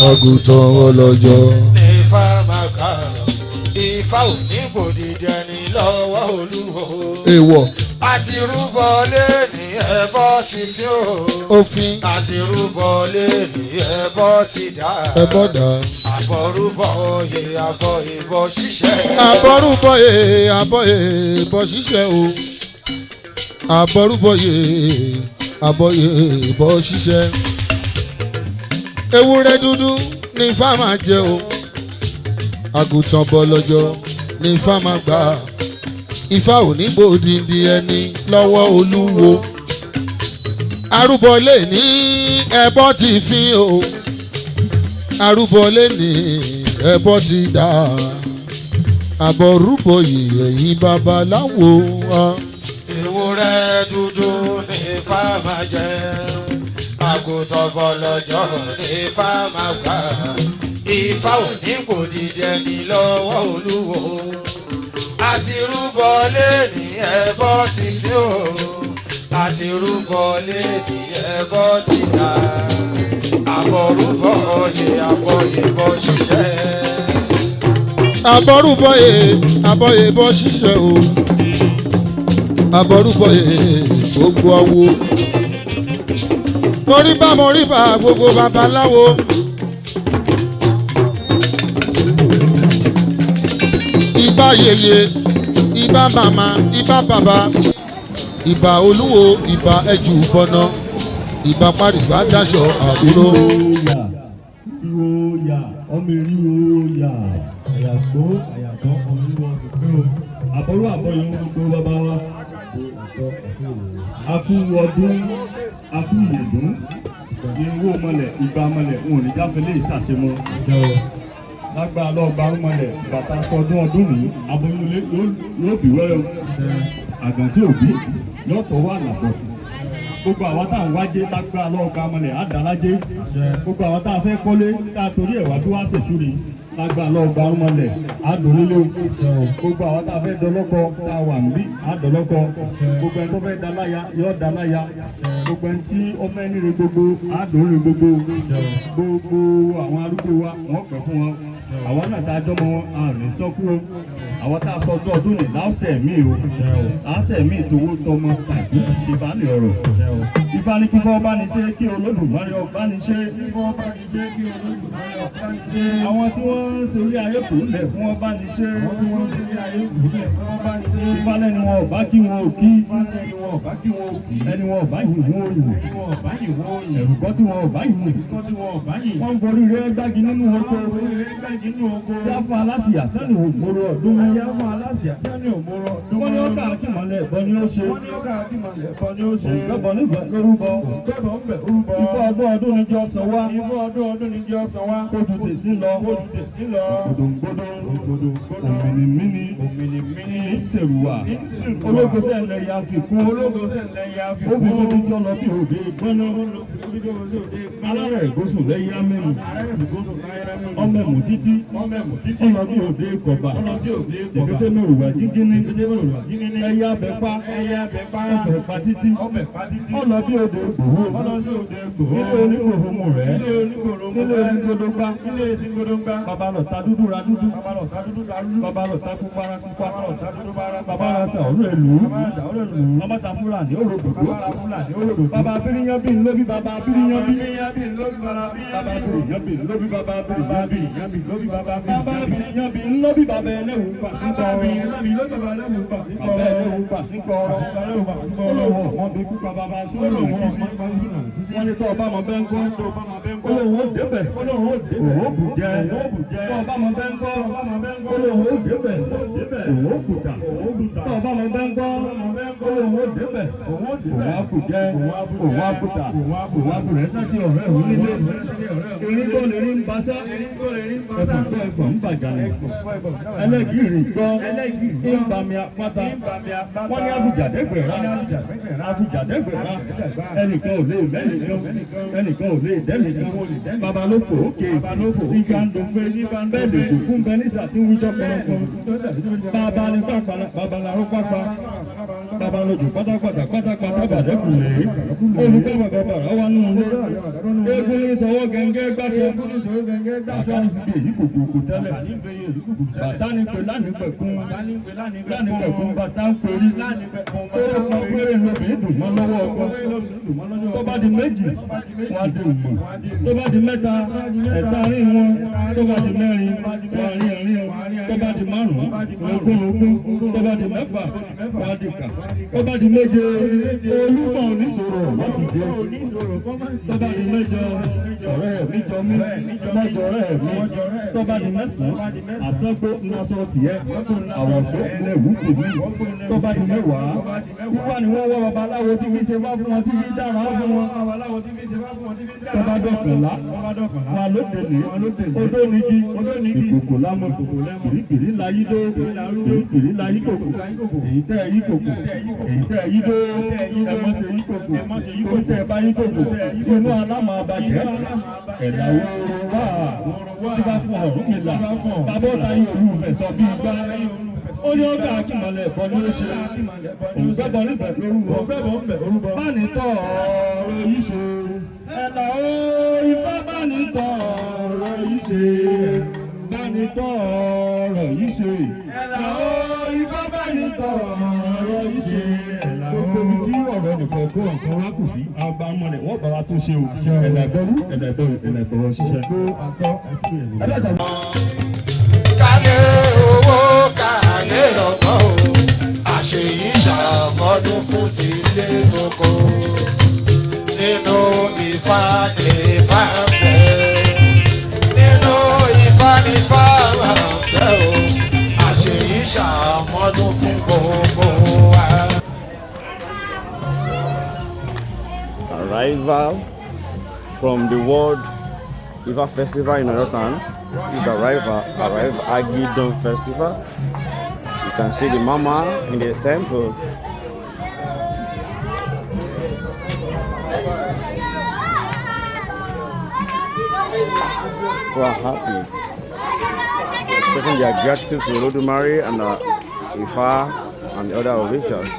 àgùntàn ọlọ́jọ́. Ifá máa gbà Ifá ò ní gbòdìdì ẹni lọ́wọ́ Olúwo. Èèwọ̀. Àti rúbọ lé ní ẹbọ ti fi ó. Òfin. Àti rúbọ lé ní ẹbọ ti dá. Ẹbọ dá. Àbọ̀rúbọ oyè àbọ̀ ìbọ ṣíṣe. Àbọ̀rúbọ yè àbọ̀ ìbọ ṣíṣe o. Àbọ̀rúbọ yè àbọ̀ ìbọ ṣíṣe. Ewúrẹ́ dúdú ní Ifá máa jẹ o. Àgùntàn bọ̀lọ́jọ́ ní Ifá máa gbà. Ifá ò ní gbòdìdì ẹni lọ́wọ́ Olúwo. Arúbọ lè ní ẹbọ ti fi o. Arúbọ lè ní ẹbọ ti dá. Àbọ̀rúbọ yìí ẹ̀yin babaláwo. Ewúrẹ́ dúdú ní Ifá máa jẹ. Àgùntàn bọ̀lọ́jọ́ ní Ifá máa gbà. Ifá ò ní gbòdìdì ẹni lọ́wọ́ Olúwo. Àti rúbọ lé ní ẹbọ ti fi ó. Àti rúbọ lé ní ẹbọ ti dá. Àbọ̀rúbọ oyè àbọ̀ ìbọ ṣíṣe. Àbọ̀rúbọ yè àbọ̀ ìbọ ṣíṣe o. Àbọ̀rúbọ yè gbogbo awo. Mọ̀ríbà gbogbo babaláwo. Ìbà yèyé, ìbà màmá, ìbà bàbá, ìbà Olúwo, ìbà ẹjù bọ̀nà, ìbà pàrìbà dáṣọ àbúrò. Ìwòyà ọmọ èrí ìwòyà àyàgbó àyàgbọ́ ọmọ ìwọ òṣùpẹ́ o. Àbọ̀rú àbọ̀yọ̀ gbogbo bàbá wa. Akú ọdún, akú ìyèdún, ìwò mọlẹ̀, ìgbà mọlẹ̀, òun ò ní jáfẹ́lẹ́ ìṣàṣemọ́. Lágbára lọ gbarúmọlẹ̀ bàtà sọdún ọdún nìyí aboyúnlé yóò bí wẹ́rẹ́ o. Àgàntí òbí yóò tọ́ wà lábọ̀sù. Gbogbo àwọn tá à ń wájé lágbára lọ gbarúmọlẹ̀ àdálájé. Gbogbo àwọn tá a fẹ́ kọ́lé tá a torí ẹ̀wà tó wá ṣèṣúre lágbára lọ gbarúmọlẹ̀ àdónílé o. Gbogbo àwọn tá a fẹ́ dọlọ́kọ tá a wà níbí àdọlọ́kọ. Gbogbo ẹni tó fẹ́ daláya yóò daláya. Gbogbo ẹni tí ọmọ ẹni rẹ gbogbo àdónílé gbogbo. Gbogbo àwọn arúgbó wa wọ́n pẹ̀ fún wọn. Àwọn náà tá a jọmọ wọn àrùn sọkú o. Àwọn tá a sọ ọdún ọdún ní láọ̀sẹ̀ mí o. Láọ̀sẹ̀ mí ìtòwó tọmọ tàbí ti ṣe bá lè ọ̀rọ̀. Ifá ní kí fọ́ bá ní ṣe kí Olódùmarè ọba ní ṣe. Fọ́ bá ní ṣe kí Olódùmarè ọba ní ṣe. Àwọn tí wọ́n ń sorí ayé kò lẹ̀ fún ọba ní ṣe. Àwọn tí wọ́n ń sorí ayé kò lẹ̀ fún ọba ní ṣe. Ifá lẹ́ni wọn ọba kí wọn ò kí. Ẹni wọn ọba kí wọn ò kí. Ẹni wọn ọba yìí wọn ò yìí. Ẹ̀rù kọ́ tí wọn ọba yìí. Wọ́n ń forí rẹ̀ gbági nínú oko. Yáfọ́ alásìyà tẹ́lẹ̀ ògbóró ọdún. Yáfọ́ alásìyà tẹ́lẹ̀ ògbóró ọdún. Wọ́n ní ọkà àkìmọ̀lẹ̀ ẹ̀bọ ni ó ṣe. Òǹgbẹ́bọ̀ nígbà lórúbọ. Ifá ọdún ọdún ni jẹ́ ọ̀sán wá. Kódù tèsí lọ. Gbòdòǹgbòdò. Òmìnimíni. Ìṣèrùwà. Ológo sẹ́ńlẹ̀ ya fi kún. Ó fi lójú tí ọ lọ bí òde gbọ́ná. Alárẹ̀ ìgbósùn lẹ́yìn amẹ́mu. Ọmọ ẹ̀mú títí. Ọlọ bí òde kọ̀bà. Tèkété mẹ́rùwà jígínní. Ẹyẹ abẹ́pá. Ọbẹ̀pá títí. Ọlọ bí òde gbòho. Nílé onígbòho rẹ̀. Nílé onígbòdógbá. Bàbá lọ ta dúdú ra dúdú. Bàbá lọ ta kúpa ra kúpa. Bàbá lọ ta ọ̀rọ̀ èlú. Bàbá ta Fúlàní òròdòdó. Bàbá abiriyan bí nlóbi bàbá abiriyan bí. Bàbá abiriyan bí nlóbi bàbá abiriyan bí. Bàbá abiriyan bí nlóbi bàbá ẹlẹ́wù pàṣípọ̀. Bàbá ẹlẹ́wù pàṣípọ̀. Olówó wọn bí kúpa bàbá sólò wọn sí. Wọ́n ní tó ọba mọ̀ bẹ́ẹ̀ ń kọ́. Olówó débẹ̀. Òwò bù jẹ́. Tó ọba mọ̀ bẹ́ẹ̀ ń kọ́. Olówó débẹ̀. Òwò kùtà. Tó ọba mọ̀ bẹ́ẹ̀ ń kọ́. Olówó débẹ̀. Òwò kù jẹ́. Òwò kùtà. Òwò kù rẹ̀ sẹ́sì ọ̀rẹ́ òun nílé. Erin tó lè rí ń basá. Ẹ̀sùn tó ẹ̀fọ́ ń bàjá ni. Ẹlẹ́gìrì gbọ́. Ń bami apáta. Wọ́n ní àfijàdégbèrà. Ẹnìkan ò lè mẹ́nìkan. Ẹnìkan ò lè dẹ́nìkan. Bàbá ló fò ókè. Ìgbà ń dùn fẹ́. Bẹ́ẹ̀ lè jòkú ń bẹ nísà tí ń wíjọ́ pọ̀lọpọ̀. Bàbá ní pápá. Bàbá làró pápá. bàbá lójú pátápátá bàdẹ́kùnlé olùkọ́ bàbá wà nù lé eégún ní sọwọ́ gẹ́gẹ́ gbàsọ bàtà ní fi èyí kòkòkò tẹ́lẹ̀ bàtà ní pè lánìpẹ̀kún bàtà ń pèrí tó kọ́ péré lóbìnrin dùn mọ́ lọ́wọ́ ọkọ tó bá di méjì wọ́n á di òmò tó bá di mẹ́ta ẹ̀ta rí wọn tó bá di mẹ́rin wọ́n á rí ẹ̀rín tó bá di márùn-ún ogún tó bá di mẹ́fà wọ́n á di kà tó bá di méje olúmọ̀ oníṣòro wọ́n ti dé tó bá di mẹ́jọ ọ̀rẹ́ mi jọ mí mọ́jọ ọ̀rẹ́ mi tó bá di mẹ́sàn-án àsọ́gbó ńlọsọ tìyẹ́ àwọ̀fẹ́ ilẹ̀ wúkú mi tó bá di mẹ́wàá wíwá ni wọ́n wọ́ babaláwo tí fi ṣe bá fún wọn tí fi dára fún wọn tó bá dọ̀kànlá wọn lódèlé odó nigi ìkòkò lámọ̀ kìrìkìrì láyé dó kìrìkìrì láyé kòkò èyí tẹ́ yí kòkò èyí tẹ́ yí dó ẹ̀mọ́ ṣe yí kòkò tó tẹ́ bá yí kòkò inú alámọ̀ abàjẹ́ ẹ̀dá wọ́ọ́rọ́ wá tí bá fún Ọ̀rúnmìlà bàbá ọ̀tá yìí olúfẹ̀ sọ bí gbá ó ní ọgá akímọ̀lẹ̀ ẹ̀kọ́ ní ó ṣe òǹgbẹ́bọ̀ níbẹ̀ lórúkọ bá ní tọ́ ọ̀rọ̀ yìí ṣe ẹ̀dá ó Ifá bá ní tọ́ ọ̀rọ̀ yìí ṣe bá ní tọ́ ọ̀rọ̀ yìí ṣe ẹ̀dá ó Ifá bá ní tọ́ ọ̀rọ̀ yìí ṣe gbogbo ibi tí ọ̀rọ̀ nìkan kó nǹkan wá kù sí agbámọ̀lẹ̀ wọ́n bá wa tó ṣe o ẹ̀dá ìgbọ́rú ṣiṣẹ́ kálẹ̀ owó kálẹ̀ ọ̀pọ̀ o àṣeyí ṣàmọ́dún fún tilé tókò nínú Ifá ní Ifá ń bẹ nínú Ifá ní Ifá ń bẹ o àṣeyí ṣàmọ́dún fún gbogbo wa. Arrival from the World IFA Festival in Oyotan. This is the Arrival Agidan Festival. You can see the mama in the temple. Who are happy, expressing their gratitude to Olodumare and Ifa and the other officials.